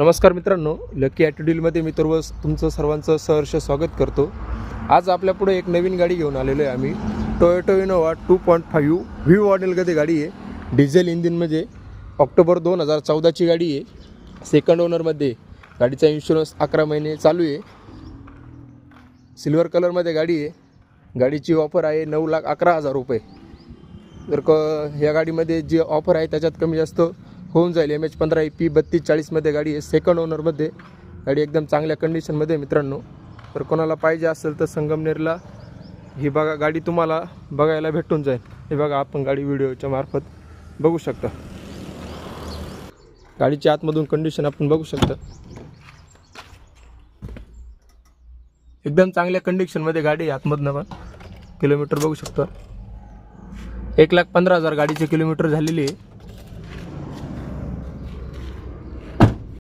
नमस्कार मित्रांनो, लकी ॲटिट्यूडमध्ये मी तुमचं सर्वांचं सहर्ष स्वागत करतो। आज आपल्यापुढे एक नवीन गाडी घेऊन आलेलो आहे आम्ही। टोयोटा इनोवा 2.5 व्ही मॉडेलमध्ये गाडी आहे। डिझेल इंजिनमध्ये ऑक्टोबर 2014ची गाडी आहे। सेकंड ओनरमध्ये गाडीचा इन्शुरन्स 11 महिने चालू आहे। सिल्वर कलरमध्ये गाडी आहे। गाडीची ऑफर आहे 9,11,000 रुपये। जर या गाडीमध्ये जी ऑफर आहे त्याच्यात कमी जास्त होऊन जाईल। MH15 EP 3240 मध्ये गाडी आहे। सेकंड ओनरमध्ये गाडी एकदम चांगल्या कंडिशनमध्ये मित्रांनो। तर कोणाला पाहिजे असेल तर संगमनेरला ही बघा गाडी तुम्हाला बघायला भेटून जाईल। हे बघा आपण गाडी व्हिडिओच्या मार्फत बघू शकता। गाडीची आतमधून कंडिशन आपण बघू शकता। एकदम चांगल्या कंडिशनमध्ये गाडी आहे। आतमधनं पण किलोमीटर बघू शकता। 1,15,000 गाडीचे किलोमीटर झालेली आहे।